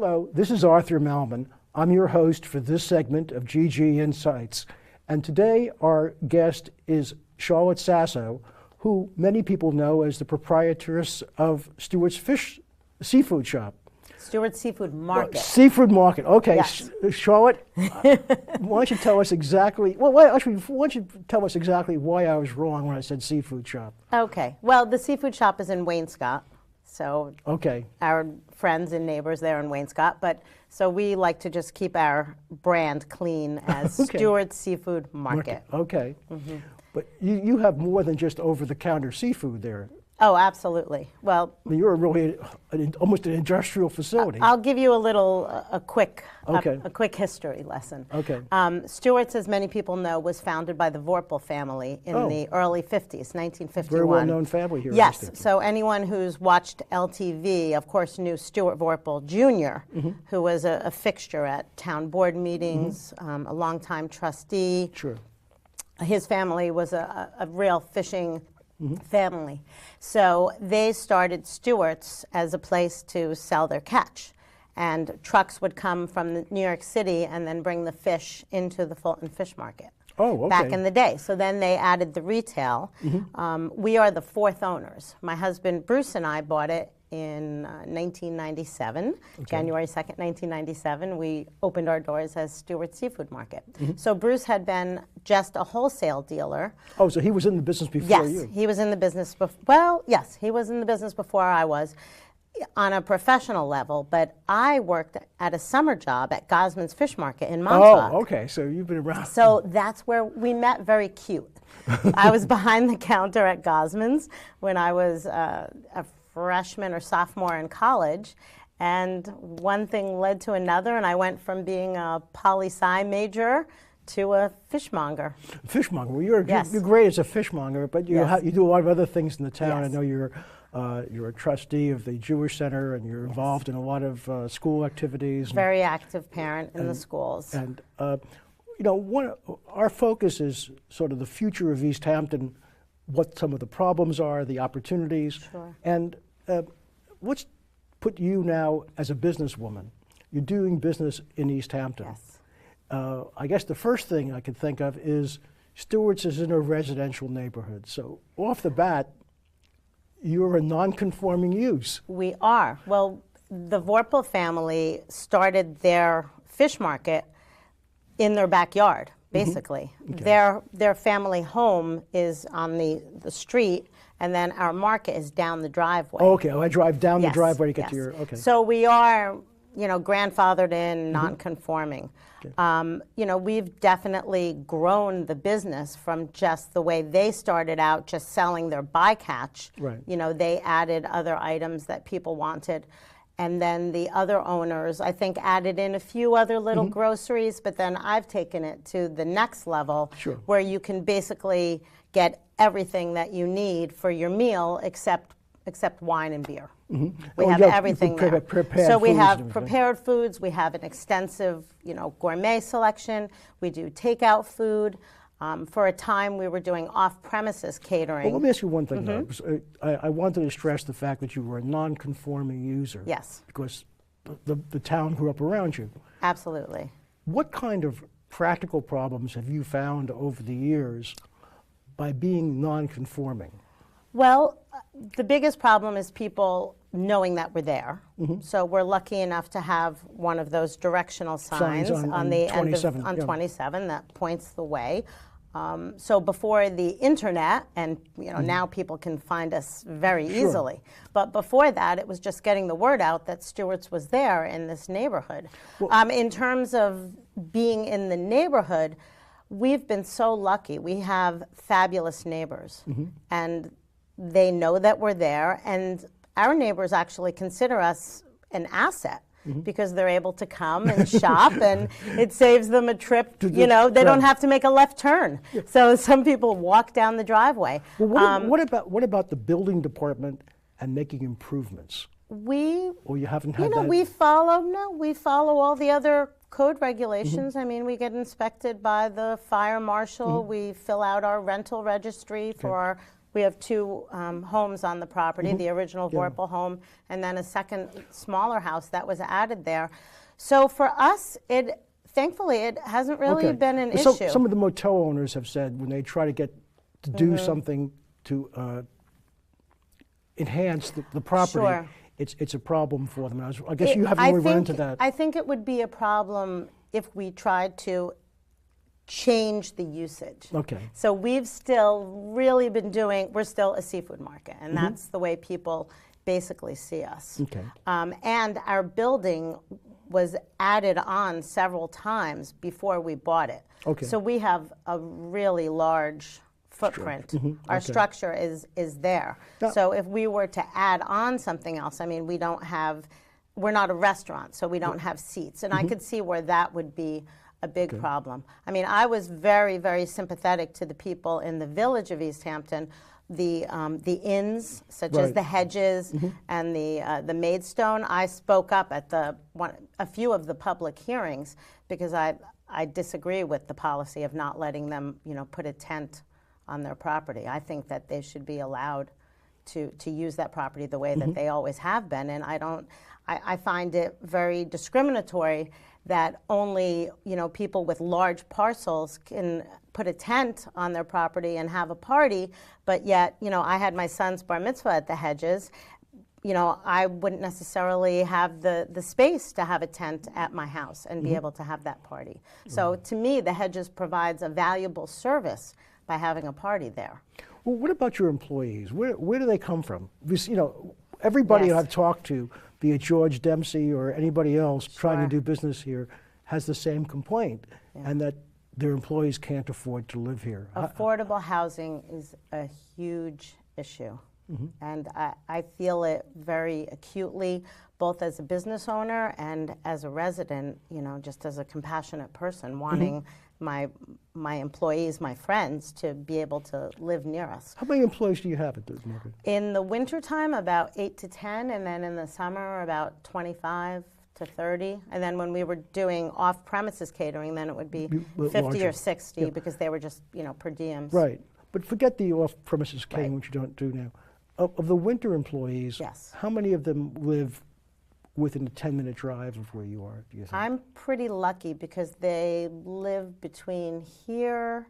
Hello, this is Arthur Malman. I'm your host for this segment of GG Insights. And today our guest is Charlotte Sasso, who many people know as the proprietress of Stuart's seafood shop. Stuart Seafood Market. Seafood Market. Okay, yes. Charlotte, why don't you tell us exactly? Well, why don't you tell us exactly why I was wrong when I said seafood shop? Okay. Well, the seafood shop is in Wainscott, so okay. Our friends and neighbors there in Wainscott. But so we like to just keep our brand clean as okay. Stuart Seafood Market. Okay. Mm-hmm. But you have more than just over-the-counter seafood there. Oh, absolutely. Well, I mean, you're really almost an industrial facility. I'll give you a quick history lesson. Okay. Stuart's, as many people know, was founded by the Vorpal family in the early 50s, 1951. Very well-known family here. Yes. So anyone who's watched LTV, of course, knew Stuart Vorpal Jr., who was a fixture at town board meetings, a longtime trustee. Sure. His family was a real fishing family. So they started Stuart's as a place to sell their catch. And trucks would come from New York City and then bring the fish into the Fulton Fish Market. Oh, okay. Back in the day. So then they added the retail. We are the fourth owners. My husband Bruce and I bought it in 1997, January 2nd, 1997. We opened our doors as Stuart Seafood Market. So Bruce had been just a wholesale dealer. Oh, so he was in the business before you? Yes, he was in the business well, yes, he was in the business before I was on a professional level, but I worked at a summer job at Gosman's Fish Market in Montauk. Oh, okay, so you've been around. So that's where we met. Very cute. I was behind the counter at Gosman's when I was a freshman or sophomore in college, and one thing led to another, and I went from being a poli-sci major to a fishmonger. Fishmonger. Well, you're great as a fishmonger, but you do a lot of other things in the town. Yes. I know you're a trustee of the Jewish Center, and you're involved in a lot of school activities. Very active parent in the schools. And our focus is sort of the future of East Hampton, what some of the problems are, the opportunities. Sure. And what's put you now as a businesswoman? You're doing business in East Hampton. Yes. I guess the first thing I could think of is Stuart's is in a residential neighborhood. So off the bat, you're a non-conforming use. We are. Well, the Vorpal family started their fish market in their backyard, basically. Okay. Their family home is on the street, and then our market is down the driveway. Oh, okay. I drive down the driveway to get to your, okay. So we are, grandfathered in, non-conforming. Okay. We've definitely grown the business from just the way they started out, just selling their bycatch. Right. They added other items that people wanted. And then the other owners, I think, added in a few other little groceries, but then I've taken it to the next level, where you can basically get everything that you need for your meal except wine and beer. We have everything there. So we have prepared foods. We have an extensive, gourmet selection. We do takeout food. For a time, we were doing off-premises catering. Well, let me ask you one thing, though. I wanted to stress the fact that you were a non-conforming user. Yes. Because the town grew up around you. Absolutely. What kind of practical problems have you found over the years by being non-conforming? Well, the biggest problem is people knowing that we're there. So we're lucky enough to have one of those directional signs on the 27, end of, on 27 that points the way. So before the internet, and now people can find us very easily, but before that, it was just getting the word out that Stuart's was there in this neighborhood. Well, in terms of being in the neighborhood, we've been so lucky. We have fabulous neighbors, and they know that we're there, and our neighbors actually consider us an asset. Because they're able to come and shop, and it saves them a trip. They don't have to make a left turn. So some people walk down the driveway. Well, what about the building department and making improvements? Or you haven't had that? We follow all the other code regulations. I mean, we get inspected by the fire marshal. We fill out our rental registry for our We have two homes on the property, the original Vorpal home, and then a second smaller house that was added there. So for us, thankfully, it hasn't really been an issue. Some of the motel owners have said when they try to get to do something to enhance the property, it's a problem for them. I guess you haven't really run into that. I think it would be a problem if we tried to change the usage. Okay. So we've still really been we're still a seafood market, and that's the way people basically see us. Okay. And our building was added on several times before we bought it. Okay. So we have a really large footprint. Our structure is there. So if we were to add on something else, I mean, we're not a restaurant, so we don't have seats. And I could see where that would be a big problem. I mean, I was very, very sympathetic to the people in the village of East Hampton, the inns, such as the Hedges and the Maidstone. I spoke up at a few of the public hearings because I disagree with the policy of not letting them, put a tent on their property. I think that they should be allowed to use that property the way that they always have been, and I find it very discriminatory that only people with large parcels can put a tent on their property and have a party, but yet I had my son's bar mitzvah at the Hedges. I wouldn't necessarily have the space to have a tent at my house and be able to have that party. So to me, the Hedges provides a valuable service by having a party there. Well, what about your employees? Where do they come from? Because, everybody I've talked to, be it George Dempsey or anybody else trying to do business here, has the same complaint, and that their employees can't afford to live here. Affordable housing is a huge issue, and I feel it very acutely, both as a business owner and as a resident, just as a compassionate person wanting my employees, my friends, to be able to live near us. How many employees do you have at the market? In the wintertime, about 8 to 10, and then in the summer, about 25 to 30. And then when we were doing off-premises catering, then it would be 50 larger. Or 60 because they were just, per diems. Right. But forget the off-premises catering, which you don't do now. Of the winter employees, how many of them live within a 10-minute drive of where you are, do you think? I'm pretty lucky because they live between here,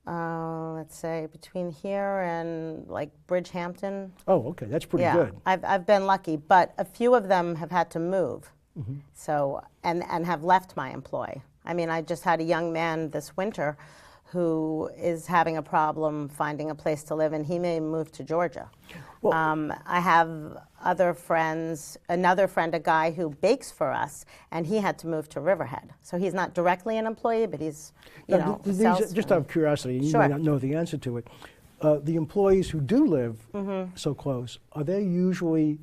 let's say, between here and like Bridgehampton. Oh, okay, that's pretty good. I've been lucky, but a few of them have had to move, so and have left my employ. I mean, I just had a young man this winter who is having a problem finding a place to live, and he may move to Georgia. Well, I have other friends, another friend, a guy who bakes for us, and he had to move to Riverhead. So he's not directly an employee, but he's, just out of curiosity, you may not know the answer to it. The employees who do live so close, are they usually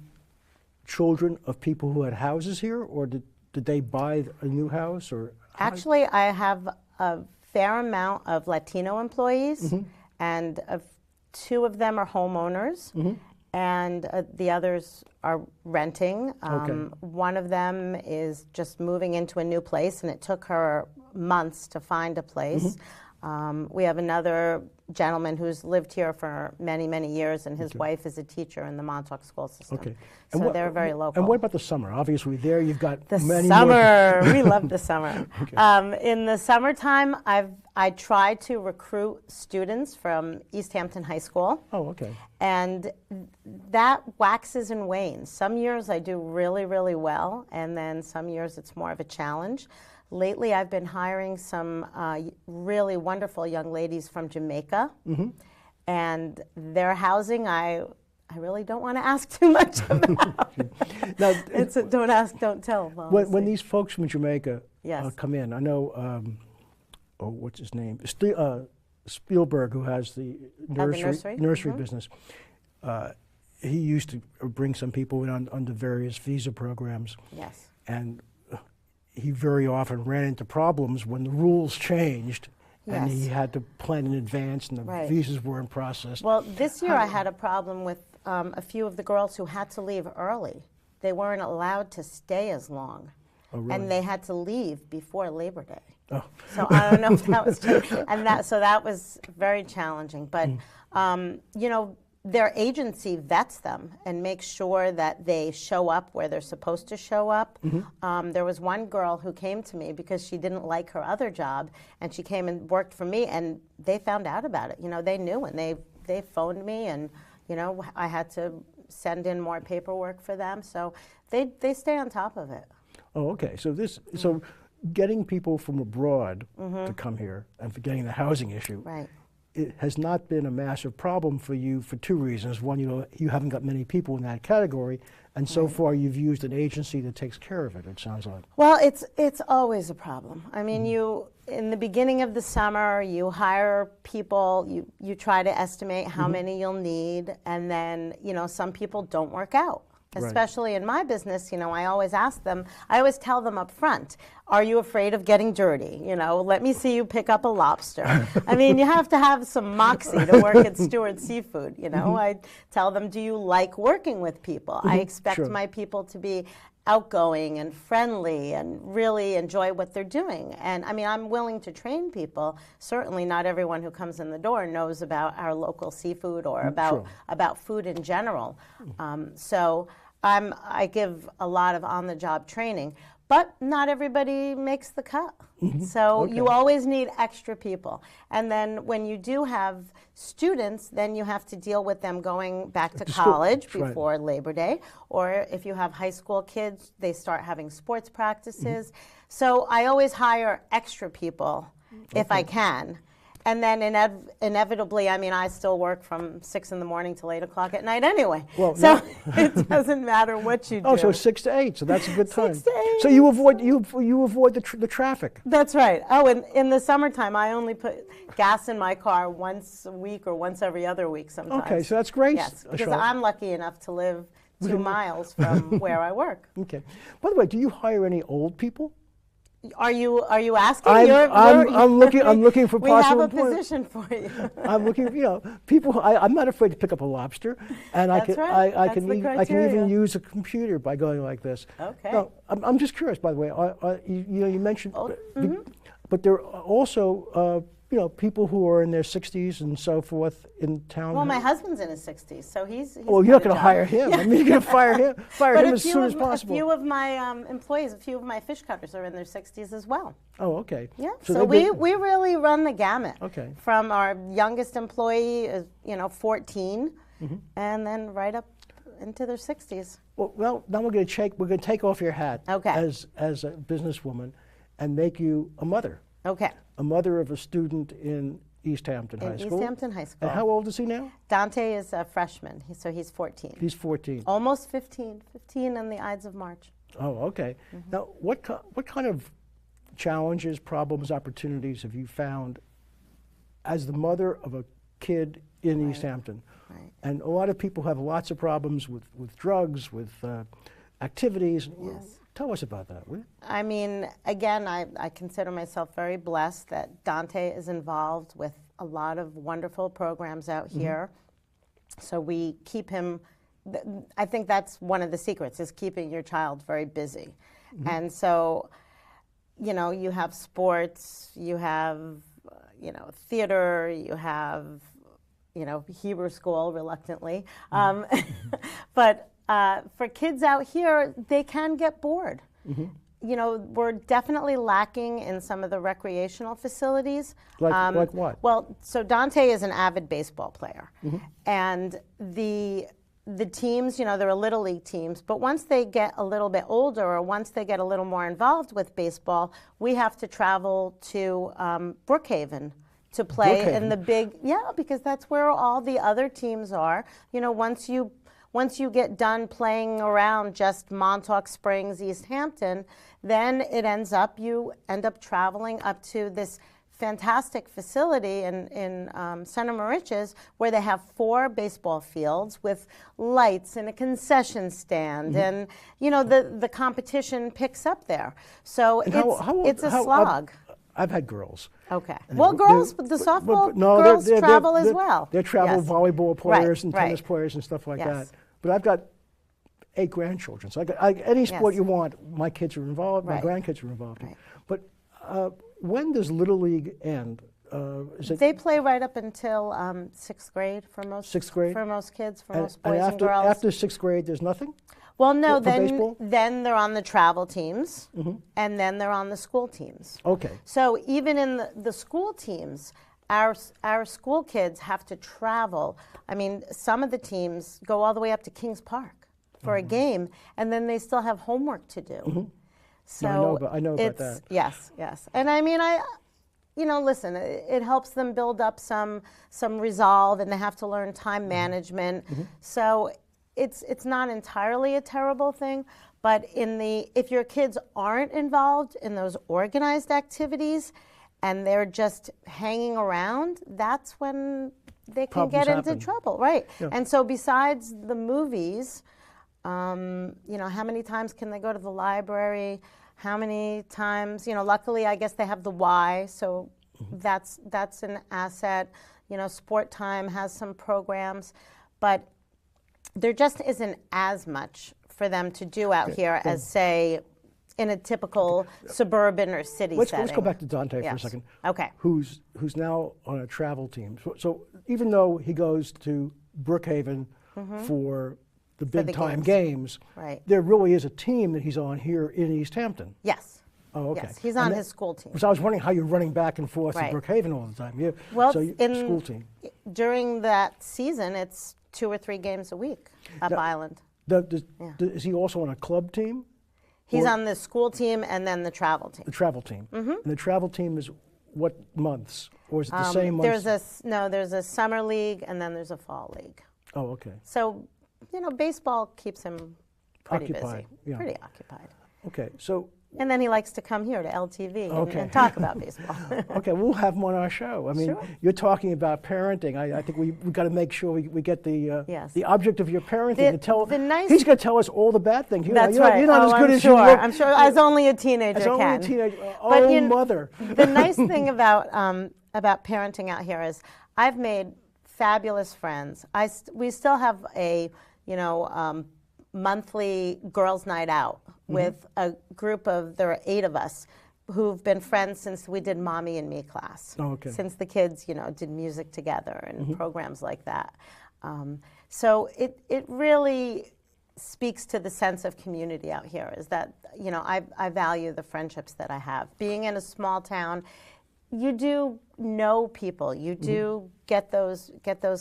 children of people who had houses here, or did they buy a new house? Or actually, I have a fair amount of Latino employees, and two of them are homeowners, and the others are renting. One of them is just moving into a new place, and it took her months to find a place. We have another gentleman who's lived here for many, many years, and his wife is a teacher in the Montauk school system. So they're very local. And what about the summer? Obviously, there you've got many summer. We love the summer. In the summertime, I try to recruit students from East Hampton High School. Oh, okay. And that waxes and wanes. Some years I do really, really well, and then some years it's more of a challenge. Lately, I've been hiring some really wonderful young ladies from Jamaica, and their housing I really don't want to ask too much about. Now, it's a don't ask, don't tell. When these folks from Jamaica come in, I know, what's his name? Spielberg, who has the nursery business. He used to bring some people in under various visa programs. Yes. And he very often ran into problems when the rules changed, and he had to plan in advance, and the visas weren't processed. Well, this year I had a problem with a few of the girls who had to leave early. They weren't allowed to stay as long. Oh, really? And they had to leave before Labor Day. Oh. So I don't know if that was true. And that was very challenging. But, you know, their agency vets them and makes sure that they show up where they're supposed to show up. There was one girl who came to me because she didn't like her other job, and she came and worked for me, and they found out about it. You know, they knew, and they phoned me, and, you know, I had to send in more paperwork for them. So they stay on top of it. Oh, okay. So so getting people from abroad to come here and for getting the housing issue. Right. It has not been a massive problem for you for two reasons. One, you know, you haven't got many people in that category, and so far you've used an agency that takes care of it, it sounds like. Well, it's always a problem. I mean, in the beginning of the summer, you hire people, you try to estimate how many you'll need, and then, you know, some people don't work out. Especially in my business, you know, I always tell them up front, are you afraid of getting dirty? You know, let me see you pick up a lobster. I mean, you have to have some moxie to work at Stuart Seafood, you know. I tell them, do you like working with people? I expect my people to be outgoing and friendly and really enjoy what they're doing. And I mean, I'm willing to train people. Certainly not everyone who comes in the door knows about our local seafood or about food in general. So I give a lot of on-the-job training, but not everybody makes the cut. So you always need extra people. And then when you do have students, then you have to deal with them going back to college before Labor Day. Or if you have high school kids, they start having sports practices. So I always hire extra people if I can. And then inevitably, I mean, I still work from 6 in the morning till 8 o'clock at night anyway. Well, so it doesn't matter what you do. Oh, so 6 to 8, so that's a good time. 6 to 8. So you avoid the traffic. That's right. Oh, and in the summertime, I only put gas in my car once a week or once every other week sometimes. Okay, so that's great. Yes, because I'm lucky enough to live 2 miles from where I work. Okay. By the way, do you hire any old people? Are you asking? I'm looking for possible. We have a position for you. I'm looking, you know, people. I'm not afraid to pick up a lobster, and I can even use a computer by going like this. Okay. No, I'm just curious. By the way, you mentioned, but there are also you know, people who are in their 60s and so forth in town. Well, my husband's in his 60s, so he's well, you're not going to hire him. I mean, you're going to fire him as soon as possible. A few of my employees, a few of my fish cutters are in their 60s as well. Oh, okay. Yeah, so we really run the gamut. Okay. From our youngest employee, you know, 14, and then right up into their 60s. Well, now we're going to take off your hat as a businesswoman and make you a mother. Okay. A mother of a student in East Hampton High School. East Hampton High School. And how old is he now? Dante is a freshman, so he's 14. He's 14. Almost 15. 15 in the Ides of March. Oh, okay. Now, what kind of challenges, problems, opportunities have you found as the mother of a kid in East Hampton? Right. And a lot of people have lots of problems with drugs, with activities. Yes. Tell us about that, will you? I mean, again, I consider myself very blessed that Dante is involved with a lot of wonderful programs out here. So we keep him, I think that's one of the secrets, is keeping your child very busy. And so, you know, you have sports, you have, you know, theater, you have, you know, Hebrew school, reluctantly. But for kids out here, they can get bored. You know, we're definitely lacking in some of the recreational facilities. Like what? Well, so Dante is an avid baseball player. And the teams, you know, there are Little League teams, but once they get a little bit older or once they get a little more involved with baseball, we have to travel to Brookhaven to play in the big, because that's where all the other teams are. You know, once you get done playing around just Montauk Springs, East Hampton, then you end up traveling up to this fantastic facility in Center Moriches where they have 4 baseball fields with lights and a concession stand, and you know the competition picks up there. So it's a slog. I've had girls. Okay. Well, girls, the softball girls travel as well. They're volleyball players and tennis players and stuff like that. But I've got 8 grandchildren. So any sport Yes. you want, my kids are involved, my Right. grandkids are involved in. Right. But when does Little League end? Is it They play right up until 6th grade for most 6th grade? for most kids, for and, most boys and after, girls. after 6th grade, there's nothing? Well, no, for baseball? then they're on the travel teams, and then they're on the school teams. Okay. So even in the school teams, our school kids have to travel. I mean, some of the teams go all the way up to Kings Park for a game, and then they still have homework to do. So I know about that. Yes, yes. And I mean, listen, it helps them build up some resolve, and they have to learn time management. So it's not entirely a terrible thing, but if your kids aren't involved in those organized activities and they're just hanging around, that's when they can get into trouble, right? Yeah. And so besides the movies, how many times can they go to the library? How many times, luckily I guess they have the Y, so that's an asset. Sport Time has some programs, but there just isn't as much for them to do out here as, say, in a typical suburban or city setting. Let's go back to Dante for a second. Okay. Who's now on a travel team. So even though he goes to Brookhaven for the big time games, right. there really is a team that he's on here in East Hampton. Yes. Oh, okay. Yes, he's on his school team. So I was wondering how you're running back and forth Right. to Brookhaven all the time. Well, so school team. During that season, it's 2 or 3 games a week up Island. Is he also on a club team? He's on the school team and then the travel team. The travel team. And the travel team is what months? Or is it the same months? There's a summer league and then there's a fall league. Oh, okay. So, baseball keeps him pretty Occupied, busy. yeah. Pretty occupied. Okay, so... And then he likes to come here to LTV and talk about baseball. Okay, we'll have him on our show. I mean, Sure. You're talking about parenting. I think we've got to make sure we get Yes. the object of your parenting and tell. He's going to tell us all the bad things. That's right. You're not as good I'm as sure. you look. I'm sure, as only a teenager as can. only a teenager. But Mother. The nice thing about parenting out here is I've made fabulous friends. We still have a monthly girls' night out with a group there are 8 of us who've been friends since we did Mommy and Me class. Oh, okay. Since the kids, did music together and programs like that. So it really speaks to the sense of community out here is that, I value the friendships that I have. Being in a small town, you do know people, you do get those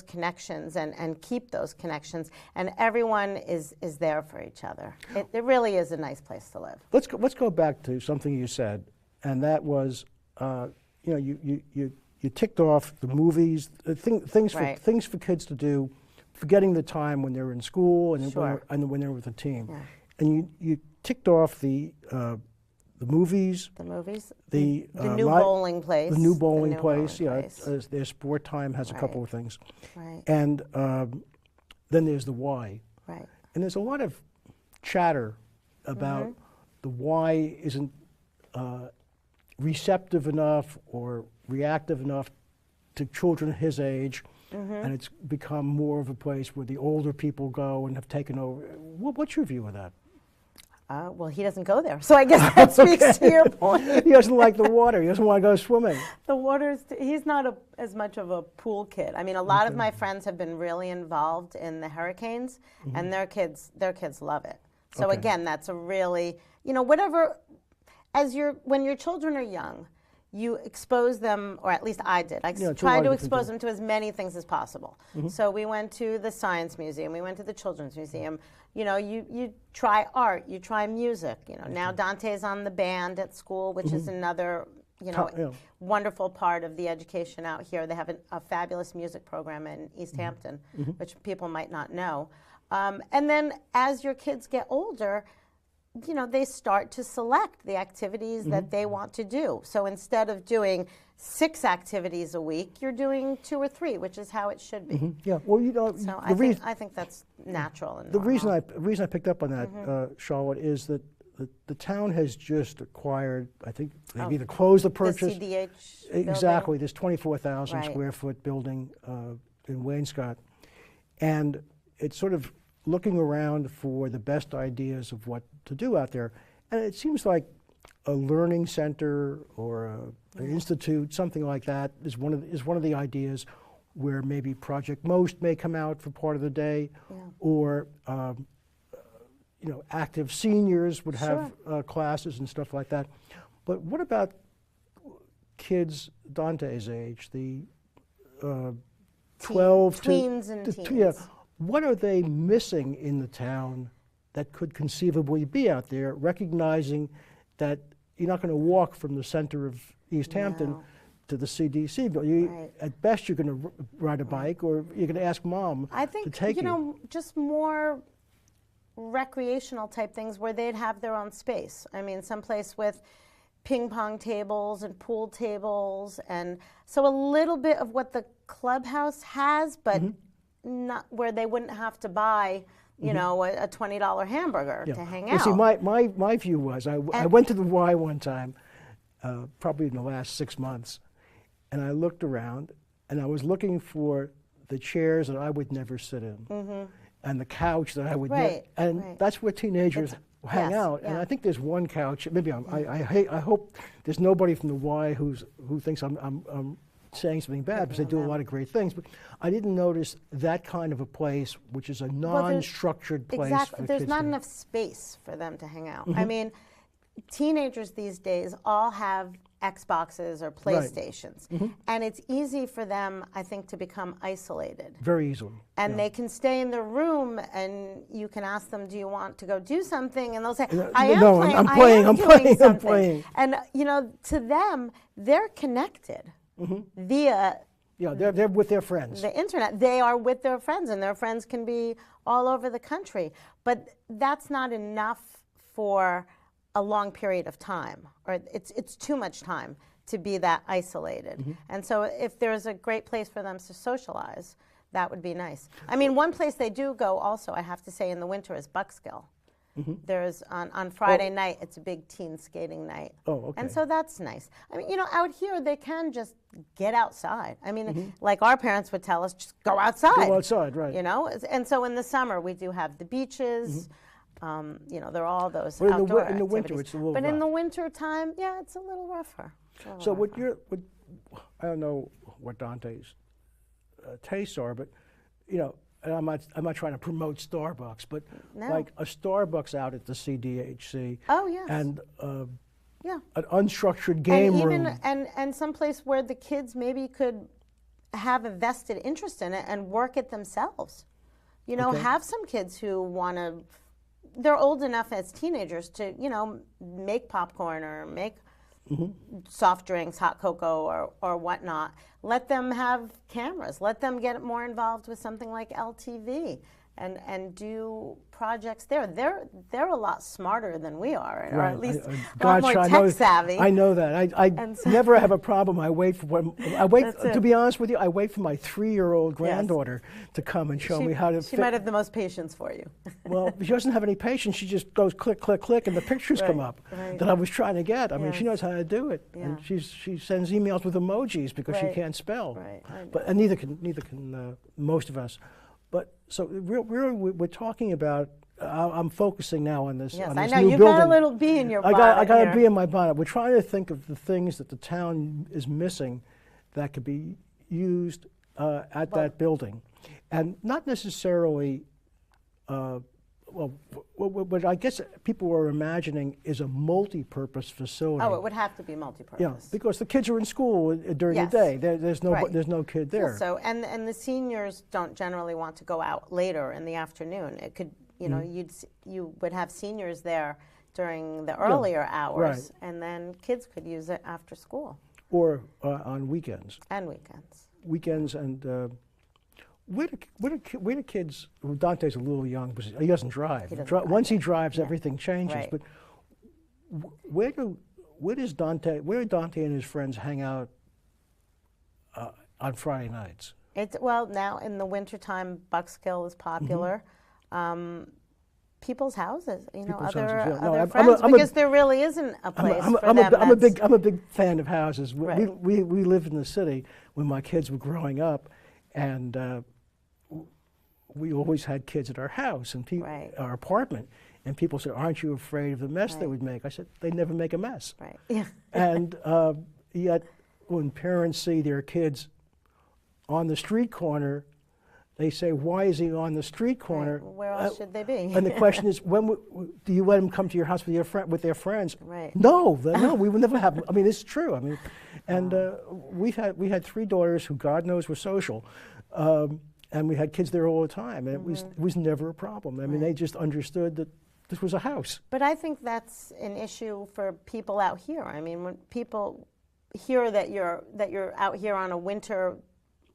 connections and keep those connections, and everyone is there for each other. It really is a nice place to live. Let's go back to something you said, and that was, you ticked off the movies, things for kids to do, forgetting the time when they're in school and when they're with a team, and you ticked off the movies. The movies. The new bowling place. The new bowling place. Their Sport Time has a couple of things. Right. And then there's the Y. Right. And there's a lot of chatter about the Y isn't receptive enough or reactive enough to children his age, and it's become more of a place where the older people go and have taken over. What's your view of that? Well, he doesn't go there, so I guess that speaks to your point. He doesn't like the water. He doesn't want to go swimming. The water's. He's not as much of a pool kid. I mean, a lot of my friends have been really involved in the Hurricanes, and their kids love it. So again, that's a really, whatever. When your children are young, you expose them, or at least I did. I tried to expose them to as many things as possible. So we went to the Science Museum, we went to the Children's Museum. You try art, you try music. Now Dante's on the band at school, which is another, wonderful part of the education out here. They have a fabulous music program in East Hampton, which people might not know. And then as your kids get older, they start to select the activities that they want to do. So instead of doing 6 activities a week, you're doing 2 or 3, which is how it should be. Yeah, well, So I think that's natural and normal. The reason I picked up on that, Charlotte, is that the town has just acquired, I think they've either closed the purchase. The CDH Exactly, this 24,000 Right. square foot building in Wainscott. And it's sort of looking around for the best ideas of what to do out there, and it seems like a learning center or an institute, something like that, is one of the ideas, where maybe Project Most may come out for part of the day, or active seniors would have classes and stuff like that. But what about kids Dante's age, the 12 tweens and teens? Yeah, what are they missing in the town that could conceivably be out there, recognizing that you're not going to walk from the center of East Hampton to the CDC, but at best you're going to ride a bike, or you're going to ask mom I think, to take you. Just more recreational type things where they'd have their own space. I mean, someplace with ping pong tables and pool tables, and so a little bit of what the clubhouse has, but not where they wouldn't have to buy, a $20 hamburger to hang out. See, my view was, I went to the Y one time, probably in the last 6 months, and I looked around, and I was looking for the chairs that I would never sit in, and the couch that I would never, and that's where teenagers hang out. And I think there's one couch. Maybe I hope there's nobody from the Y who thinks I'm saying something bad, because they do a lot of great things. But I didn't notice that kind of a place, which is a non-structured place. Exactly. There's not enough space for them to hang out. I mean, teenagers these days all have Xboxes or PlayStations, and it's easy for them, I think, to become isolated. Very easily. And they can stay in their room, and you can ask them, "Do you want to go do something?" And they'll say, I'm playing. And to them, they're connected via. They're with their friends. The internet. They are with their friends, and their friends can be all over the country. But that's not enough for a long period of time, or it's too much time to be that isolated. And so if there's a great place for them to socialize, that would be nice. I mean, one place they do go also, I have to say, in the winter is Buckskill. There's on Friday night, it's a big teen skating night. And so that's nice. I mean, out here they can just get outside. I mean, like our parents would tell us, just go outside. Go outside, right. And so in the summer we do have the beaches. There are all those outdoor in the winter, it's a little But rough. in the winter time, it's a little rougher. So I don't know what Dante's tastes are, but and I'm not trying to promote Starbucks, but like a Starbucks out at the CDHC. Oh yes. And an unstructured game room. And someplace where the kids maybe could have a vested interest in it and work it themselves. Have some kids who want to. They're old enough as teenagers to, make popcorn or make soft drinks, hot cocoa or whatnot. Let them have cameras. Let them get more involved with something like LTV and do projects there. They're a lot smarter than we are, or at least a lot more tech savvy. I know that. I never have a problem. To be honest with you, I wait for my 3-year-old granddaughter to come and show me how to. She might have the most patience for you. Well, she doesn't have any patience. She just goes click, click, click, and the pictures come up that I was trying to get. I mean, she knows how to do it, and she sends emails with emojis because she can't spell. And neither can most of us. But so we're talking about. I'm focusing now on this. Yes, on this I know new you've building. got a little bee in your bonnet. I got a bee in my bonnet. We're trying to think of the things that the town is missing that could be used at that building, and not necessarily. What I guess people were imagining is a multi-purpose facility. Oh, it would have to be multi-purpose. Yeah, because the kids are in school during the day. There's no kid there. Yeah, so and the seniors don't generally want to go out later in the afternoon. It could you would have seniors there during the earlier hours, and then kids could use it after school or on weekends. And weekends. Weekends and. Where do kids? Well, Dante's a little young because he doesn't drive. Once he drives, everything changes. But where do Dante and his friends hang out on Friday nights? Now in the wintertime, Buckskill is popular. People's houses, other friends, because there really isn't a place for them. I'm a big fan of houses. We lived in the city when my kids were growing up, and we always had kids at our house and Right. our apartment, and people said, "Aren't you afraid of the mess they would make?" I said, "They never make a mess." Right. Yeah. And yet, when parents see their kids on the street corner, they say, "Why is he on the street corner?" Right. Where else should they be? And the question is, do you let them come to your house with their friends? Right. No, we would never have. I mean, it's true. I mean, and we had 3 daughters who, God knows, were social, and we had kids there all the time, and it was never a problem. I mean, they just understood that this was a house. But I think that's an issue for people out here. I mean, when people hear that you're out here on a winter,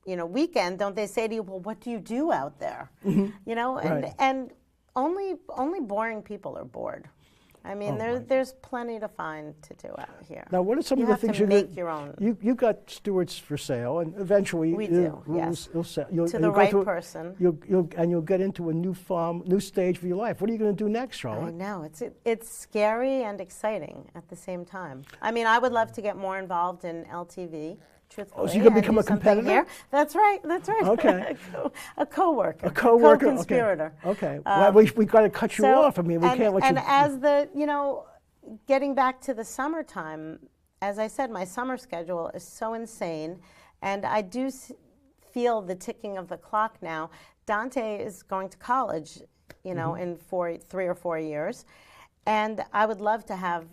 weekend, don't they say to you, "Well, what do you do out there?" And Right. and only boring people are bored. I mean, there's plenty to find to do out here. Now, what are some of the things you make your own? You got Stuart's for sale, and eventually We do, yes. You'll To the right person. You'll get into a new stage of your life. What are you going to do next, Charlotte? I know, it's scary and exciting at the same time. I mean, I would love to get more involved in LTV. Truthfully, Oh, so you're going to become a competitor? Here. That's right. Okay. a co-worker. A co-worker? Co-conspirator. Okay. Well, we got to cut you off. I mean, we can't let you... And as getting back to the summertime, as I said, my summer schedule is so insane, and I do feel the ticking of the clock now. Dante is going to college, in 3 or 4 years, and I would love to have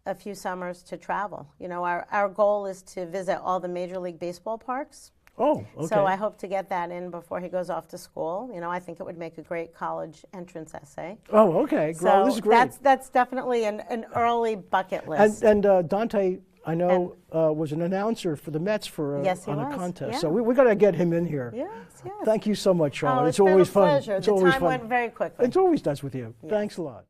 a few summers to travel. Our goal is to visit all the Major League Baseball parks. Oh, okay. So I hope to get that in before he goes off to school. I think it would make a great college entrance essay. Oh, okay. So this is great. That's definitely an early bucket list. And Dante, I know, was an announcer for the Mets on a contest. Yeah. So we got to get him in here. Yes. Thank you so much, Charlotte. It's always been a fun. pleasure. It's the always time fun. went very quickly. It always does with you. Yes. Thanks a lot.